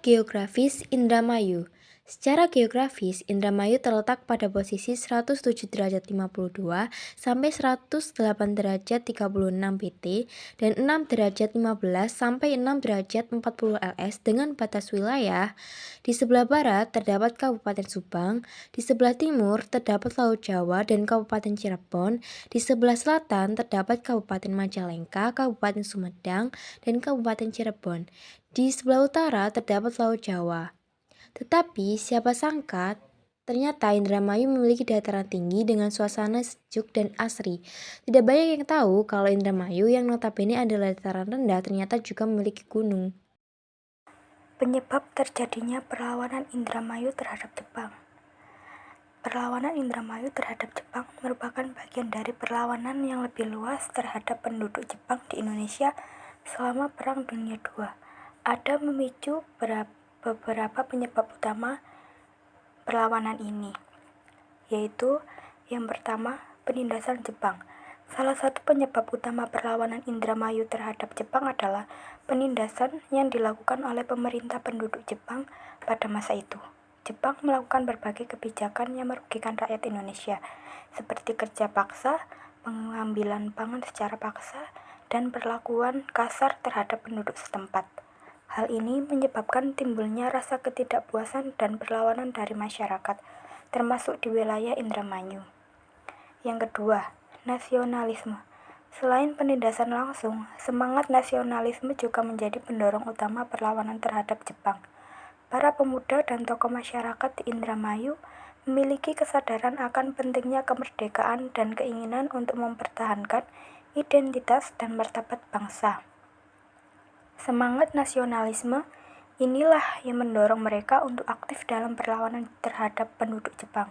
Geografis Indramayu. Secara geografis, Indramayu terletak pada posisi 107 derajat 52 sampai 108 derajat 36 PT dan 6 derajat 15 sampai 6 derajat 40 LS dengan batas wilayah. Di sebelah barat terdapat Kabupaten Subang, di sebelah timur terdapat Laut Jawa dan Kabupaten Cirebon, di sebelah selatan terdapat Kabupaten Majalengka, Kabupaten Sumedang, dan Kabupaten Cirebon. Di sebelah utara terdapat Laut Jawa. Tetapi siapa sangka ternyata Indramayu memiliki dataran tinggi dengan suasana sejuk dan asri. Tidak banyak yang tahu kalau Indramayu yang notabene adalah dataran rendah ternyata juga memiliki gunung. Penyebab terjadinya perlawanan Indramayu terhadap Jepang. Perlawanan Indramayu terhadap Jepang merupakan bagian dari perlawanan yang lebih luas terhadap penduduk Jepang di Indonesia selama Perang Dunia II. Ada memicu beberapa penyebab utama perlawanan ini, yaitu yang pertama, penindasan Jepang. Salah satu penyebab utama perlawanan Indramayu terhadap Jepang adalah penindasan yang dilakukan oleh pemerintah penduduk Jepang pada masa itu. Jepang melakukan berbagai kebijakan yang merugikan rakyat Indonesia, seperti kerja paksa, pengambilan pangan secara paksa, dan perlakuan kasar terhadap penduduk setempat. Hal ini menyebabkan timbulnya rasa ketidakpuasan dan perlawanan dari masyarakat, termasuk di wilayah Indramayu. Yang kedua, nasionalisme. Selain penindasan langsung, semangat nasionalisme juga menjadi pendorong utama perlawanan terhadap Jepang. Para pemuda dan tokoh masyarakat di Indramayu memiliki kesadaran akan pentingnya kemerdekaan dan keinginan untuk mempertahankan identitas dan martabat bangsa. Semangat nasionalisme inilah yang mendorong mereka untuk aktif dalam perlawanan terhadap penduduk Jepang.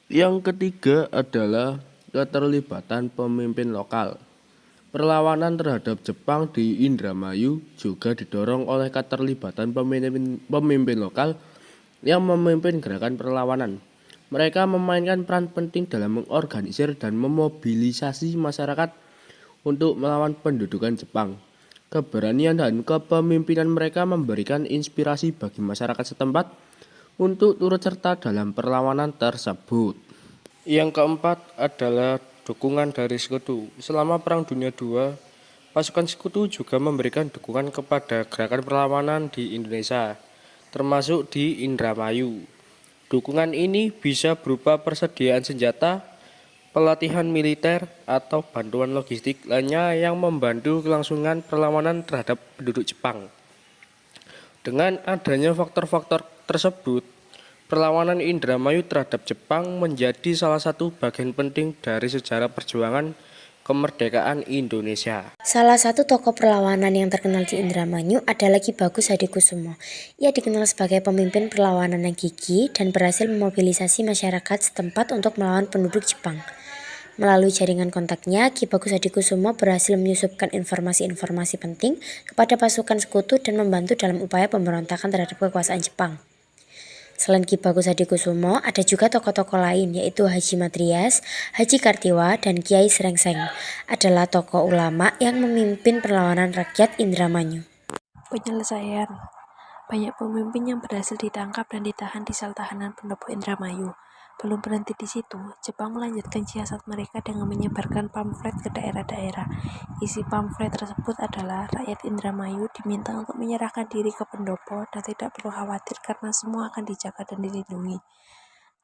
Yang ketiga adalah keterlibatan pemimpin lokal. Perlawanan terhadap Jepang di Indramayu juga didorong oleh keterlibatan pemimpin lokal yang memimpin gerakan perlawanan. Mereka memainkan peran penting dalam mengorganisir dan memobilisasi masyarakat untuk melawan pendudukan Jepang. Keberanian dan kepemimpinan mereka memberikan inspirasi bagi masyarakat setempat untuk turut serta dalam perlawanan tersebut. Yang keempat adalah dukungan dari sekutu. Selama Perang Dunia II, pasukan sekutu juga memberikan dukungan kepada gerakan perlawanan di Indonesia, termasuk di Indramayu. Dukungan ini bisa berupa persediaan senjata, pelatihan militer, atau bantuan logistik lainnya yang membantu kelangsungan perlawanan terhadap penduduk Jepang. Dengan adanya faktor-faktor tersebut, perlawanan Indramayu terhadap Jepang menjadi salah satu bagian penting dari sejarah perjuangan kemerdekaan Indonesia. Salah satu tokoh perlawanan yang terkenal di Indramayu adalah Ki Bagus Hadikusumo. Ia dikenal sebagai pemimpin perlawanan yang gigih dan berhasil memobilisasi masyarakat setempat untuk melawan penduduk Jepang. Melalui jaringan kontaknya, Ki Bagus Hadikusumo berhasil menyusupkan informasi-informasi penting kepada pasukan sekutu dan membantu dalam upaya pemberontakan terhadap kekuasaan Jepang. Selain Ki Bagus Hadikusumo, ada juga tokoh-tokoh lain yaitu Haji Madrias, Haji Kartiwa, dan Kiai Srengseng adalah tokoh ulama yang memimpin perlawanan rakyat Indramayu. Penyelesaian. Banyak pemimpin yang berhasil ditangkap dan ditahan di sel tahanan pendopo Indramayu. Belum berhenti di situ, Jepang melanjutkan siasat mereka dengan menyebarkan pamflet ke daerah-daerah. Isi pamflet tersebut adalah rakyat Indramayu diminta untuk menyerahkan diri ke pendopo dan tidak perlu khawatir karena semua akan dijaga dan dilindungi.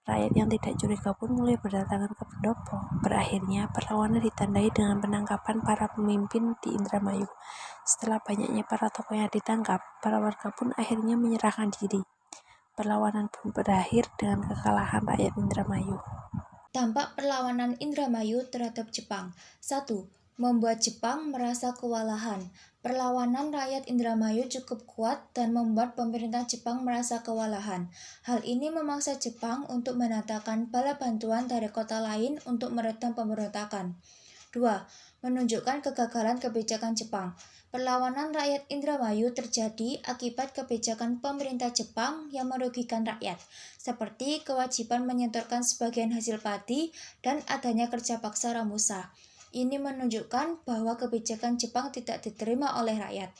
Rakyat yang tidak curiga pun mulai berdatangan ke pendopo. Berakhirnya, perlawanan ditandai dengan penangkapan para pemimpin di Indramayu. Setelah banyaknya para tokoh yang ditangkap, para warga pun akhirnya menyerahkan diri. Perlawanan pun berakhir dengan kekalahan rakyat Indramayu. Dampak perlawanan Indramayu terhadap Jepang. 1. Membuat Jepang merasa kewalahan. Perlawanan rakyat Indramayu cukup kuat dan membuat pemerintah Jepang merasa kewalahan. Hal ini memaksa Jepang untuk mendatangkan bala bantuan dari kota lain untuk meredam pemberontakan. 2. Menunjukkan kegagalan kebijakan Jepang. Perlawanan rakyat Indramayu terjadi akibat kebijakan pemerintah Jepang yang merugikan rakyat, seperti kewajiban menyetorkan sebagian hasil padi dan adanya kerja paksa Ramusa. Ini menunjukkan bahwa kebijakan Jepang tidak diterima oleh rakyat.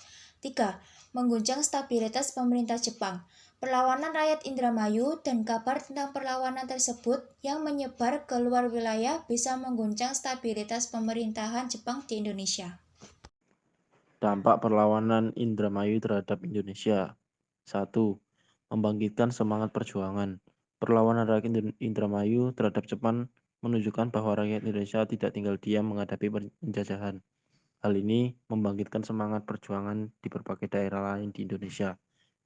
3. mengguncang stabilitas pemerintah Jepang. Perlawanan rakyat Indramayu dan kabar tentang perlawanan tersebut yang menyebar ke luar wilayah bisa mengguncang stabilitas pemerintahan Jepang di Indonesia. Dampak perlawanan Indramayu terhadap Indonesia. 1. Membangkitkan semangat perjuangan. Perlawanan rakyat Indramayu terhadap Jepang menunjukkan bahwa rakyat Indonesia tidak tinggal diam menghadapi penjajahan. Hal ini membangkitkan semangat perjuangan di berbagai daerah lain di Indonesia.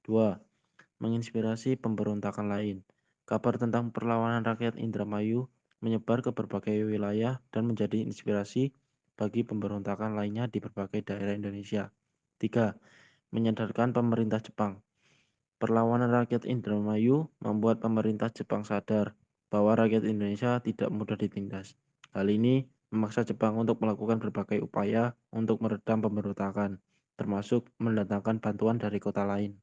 2. Menginspirasi pemberontakan lain. Kabar tentang perlawanan rakyat Indramayu menyebar ke berbagai wilayah dan menjadi inspirasi bagi pemberontakan lainnya di berbagai daerah Indonesia. 3. Menyadarkan pemerintah Jepang. Perlawanan rakyat Indramayu membuat pemerintah Jepang sadar bahwa rakyat Indonesia tidak mudah ditindas. Hal ini memaksa Jepang untuk melakukan berbagai upaya untuk meredam pemberontakan, termasuk mendatangkan bantuan dari kota lain.